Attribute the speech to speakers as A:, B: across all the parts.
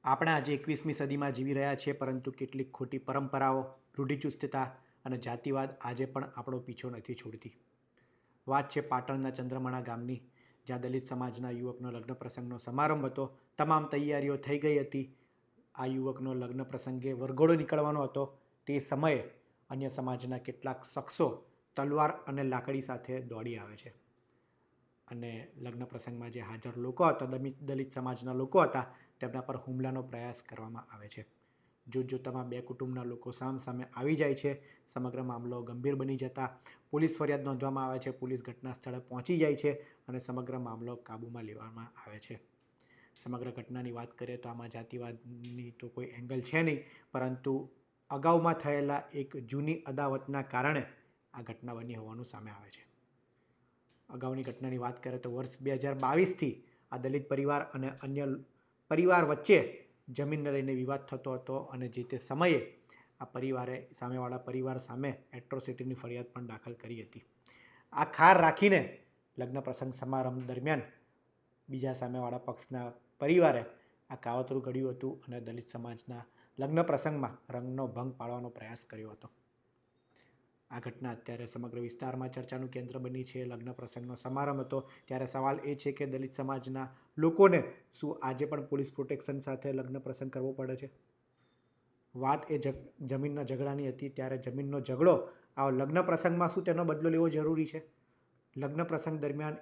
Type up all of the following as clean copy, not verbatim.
A: આપણે આજે 21મી સદીમાં જીવી રહ્યા છીએ, પરંતુ કેટલીક ખોટી પરંપરાઓ, રૂઢિચુસ્તતા અને જાતિવાદ આજે પણ આપણો પીછો નથી છોડતી. વાત છે પાટણના ચંદ્રમણા ગામની, જ્યાં દલિત સમાજના યુવકનો લગ્ન પ્રસંગનો સમારંભ હતો. તમામ તૈયારીઓ થઈ ગઈ હતી. આ યુવકનો લગ્ન પ્રસંગે વરઘોડો નીકળવાનો હતો. તે સમયે અન્ય સમાજના કેટલાક શખ્સો તલવાર અને લાકડી સાથે દોડી આવે છે અને લગ્ન પ્રસંગમાં જે હાજર લોકો હતા, દલિત સમાજના લોકો હતા, તેમના પર હુમલાનો પ્રયાસ કરવામાં આવે છે. જોતજોતામાં બે કુટુંબના લોકો સામસામે આવી જાય છે. સમગ્ર મામલો ગંભીર બની જતા પોલીસ ફરિયાદ નોંધવામાં આવે છે. પોલીસ ઘટના સ્થળે પહોંચી જાય છે અને સમગ્ર મામલો કાબૂમાં લેવામાં આવે છે. સમગ્ર ઘટનાની વાત કરીએ તો આમાં જાતિવાદની તો કોઈ એંગલ છે નહીં, પરંતુ અગાઉમાં થયેલા એક જૂની અદાવતના કારણે આ ઘટના બની હોવાનું સામે આવે છે. અગાઉની ઘટનાની વાત કરીએ તો વર્ષ 2022થી આ દલિત પરિવાર અને અન્ય પરિવાર વચ્ચે જમીનને લઈને વિવાદ થતો હતો અને જે તે સમયે આ પરિવારે સામેવાળા પરિવાર સામે એટ્રોસિટીની ફરિયાદ પણ દાખલ કરી હતી. આ ખાર રાખીને લગ્ન પ્રસંગ સમારંભ દરમિયાન બીજા સામેવાળા પક્ષના પરિવારે આ કાવતરું ઘડ્યું હતું અને દલિત સમાજના લગ્ન પ્રસંગમાં રંગનો ભંગ પાડવાનો પ્રયાસ કર્યો હતો. આ ઘટના અત્યારે સમગ્ર વિસ્તારમાં ચર્ચાનું કેન્દ્ર બની છે. લગ્ન પ્રસંગનો સમારંભ હતો, ત્યારે સવાલ એ છે કે દલિત સમાજના લોકોને શું આજે પણ પોલીસ પ્રોટેક્શન સાથે લગ્ન પ્રસંગ કરવો પડે છે? વાત એ જમીનના ઝઘડાની હતી, ત્યારે જમીનનો ઝઘડો આ લગ્ન પ્રસંગમાં શું તેનો બદલો લેવો જરૂરી છે? લગ્ન પ્રસંગ દરમિયાન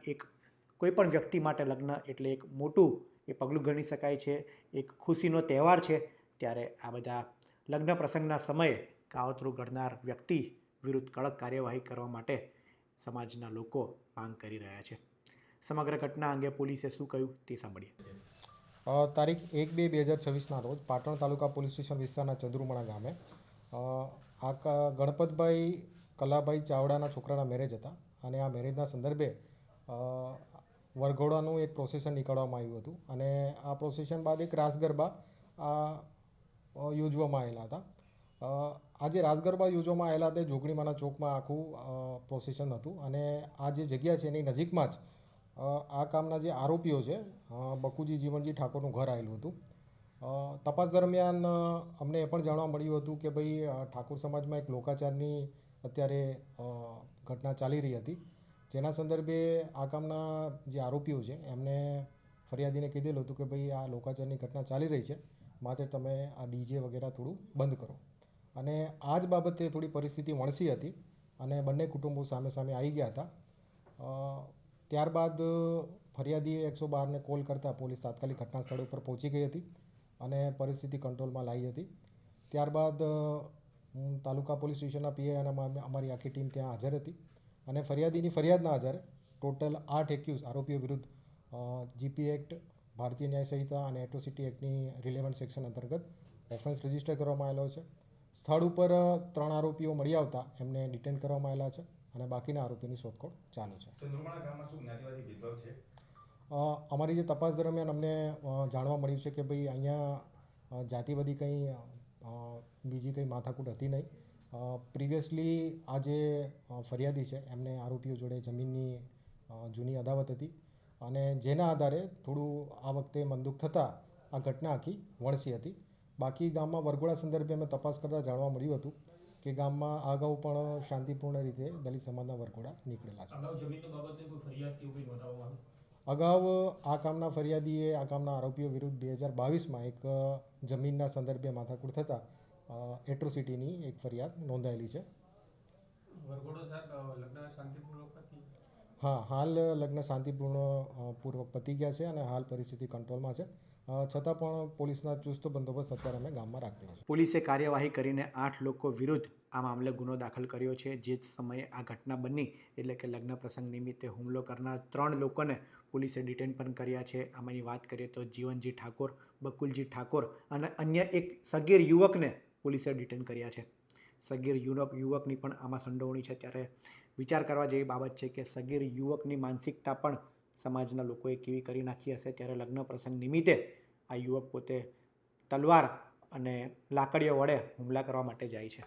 A: કોઈપણ વ્યક્તિ માટે લગ્ન એટલે એક મોટું પગલું ગણી શકાય છે, એક ખુશીનો તહેવાર છે. ત્યારે આ બધા લગ્ન પ્રસંગના સમયે કાવતરું ઘડનાર વ્યક્તિ વિરુદ્ધ કડક કાર્યવાહી કરવા માટે સમાજના લોકો માંગ કરી રહ્યા છે. સમગ્ર ઘટના અંગે પોલીસે શું કહ્યું તે સાંભળીએ.
B: તારીખ 1/2/2026ના રોજ પાટણ તાલુકા પોલીસ સ્ટેશન વિસ્તારના ચંદ્રુમણા ગામે ગણપતભાઈ કલાભાઈ ચાવડાના છોકરાના મેરેજ હતા અને આ મેરેજના સંદર્ભે વરઘોડાનું એક પ્રોસેશન નીકળવામાં આવ્યું હતું અને આ પ્રોસેશન બાદ એક રાસ ગરબા યોજવામાં આવેલા હતા. આ જે રાસ ગરબા યોજવામાં આવેલા તે જોગણીમાના ચોકમાં આખું પ્રોસેશન હતું અને આ જે જગ્યા છે એની નજીકમાં જ આ કામના જે આરોપીઓ છે બકુજી જીવનજી ઠાકોરનું ઘર આવેલું હતું. તપાસ દરમિયાન અમને એ પણ જાણવા મળ્યું હતું કે ભાઈ ઠાકોર સમાજમાં એક લોકાચારની અત્યારે ઘટના ચાલી રહી હતી, જેના સંદર્ભે આ કામના જે આરોપીઓ છે એમને ફરિયાદીને કીધેલું હતું કે ભાઈ આ લોકાચારની ઘટના ચાલી રહી છે, માટે તમે આ ડીજે વગેરે થોડું બંધ કરો. અને આ જ બાબતે થોડી પરિસ્થિતિ વણસી હતી અને બંને કુટુંબો સામે સામે આવી ગયા હતા. ત્યારબાદ ફરિયાદીએ 112ને કોલ કરતાં પોલીસ તાત્કાલિક ઘટના સ્થળ ઉપર પહોંચી ગઈ હતી અને પરિસ્થિતિ કંટ્રોલમાં લાવી હતી. ત્યારબાદ તાલુકા પોલીસ સ્ટેશનના પીઆઈ અને અમારી આખી ટીમ ત્યાં હાજર હતી અને ફરિયાદીની ફરિયાદના આધારે ટોટલ 8 એક્યુઝ આરોપીઓ વિરુદ્ધ જીપી એક્ટ, ભારતીય ન્યાય સંહિતા અને એટ્રોસિટી એક્ટની રિલેવન્ટ સેક્શન અંતર્ગત ઓફેન્સ રજીસ્ટર કરવામાં આવેલો છે. સ્થળ ઉપર 3 આરોપીઓ મળી આવતા એમને ડિટેન કરવામાં આવેલા છે અને બાકીના આરોપીની શોધખોળ ચાલુ છે. અમારી જે તપાસ દરમિયાન અમને જાણવા મળ્યું છે કે ભાઈ અહીંયા જાતિવાદી કંઈ બીજી કંઈ માથાકૂટ હતી નહીં. પ્રિવિયસલી આ જે ફરિયાદી છે એમને આરોપીઓ જોડે જમીનની જૂની અદાવત હતી અને જેના આધારે થોડું આ વખતે મનદુખ થતાં આ ઘટના આખી વણસી હતી. બાકી ગામમાં વરઘોડા સંદર્ભે અમે તપાસ કરતાં જાણવા મળ્યું હતું કે ગામમાં અગાઉ પણ શાંતિપૂર્ણ રીતે દલિત સમાજના વરઘોડા નીકળેલા છે. અગાઉ આ કામના ફરિયાદીએ આ કામના આરોપીઓ વિરુદ્ધ 2022માં એક જમીનના સંદર્ભે માથાકૂટ થતાં એટ્રોસિટીની એક ફરિયાદ નોંધાયેલી છે. હા, હાલ લગ્ન શાંતિપૂર્વક પતી ગયા છે અને હાલ પરિસ્થિતિ કંટ્રોલમાં છે. છતાં પણ પોલીસના ચુસ્ત બંદોબસ્ત અત્યારે અમે ગામમાં રાખેલો છે.
A: પોલીસે કાર્યવાહી કરીને 8 લોકો વિરુદ્ધ આ મામલે ગુનો દાખલ કર્યો છે. જે જ સમયે આ ઘટના બની એટલે કે લગ્ન પ્રસંગ નિમિત્તે હુમલો કરનાર 3 લોકોને પોલીસે ડિટેન પણ કર્યા છે. આમાંની વાત કરીએ તો જીવનજી ઠાકોર, બકુલજી ઠાકોર અને અન્ય એક સગીર યુવકને પોલીસે ડિટેન કર્યા છે. સગીર યુવકની પણ આમાં સંડોવણી છે. ત્યારે વિચાર કરવા જેવી બાબત છે કે સગીર યુવકની માનસિકતા પણ સમાજના લોકોએ કેવી કરી નાખી હશે. ત્યારે લગ્ન પ્રસંગ નિમિત્તે આ યુવક પોતે તલવાર અને લાકડીઓ વડે હુમલા કરવા માટે જાય છે.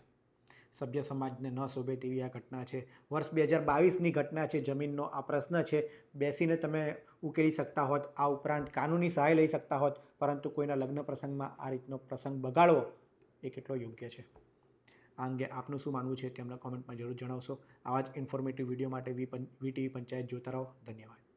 A: સભ્ય સમાજને ન શોભે તેવી આ ઘટના છે. વર્ષ 2022ની ઘટના છે. જમીનનો આ પ્રશ્ન છે. બેસીને તમે ઉકેલી શકતા હોત, આ ઉપરાંત કાનૂની સહાય લઈ શકતા હોત, પરંતુ કોઈના લગ્ન પ્રસંગમાં આ રીતનો પ્રસંગ બગાડવો એ કેટલો યોગ્ય છે. આ અંગે આપનું શું માનવું છે તે અમને કોમેન્ટમાં જરૂર જણાવશો. આવા જ ઇન્ફોર્મેટિવ વિડીયો માટે વીટીવી પંચાયત જોતા રહો. ધન્યવાદ.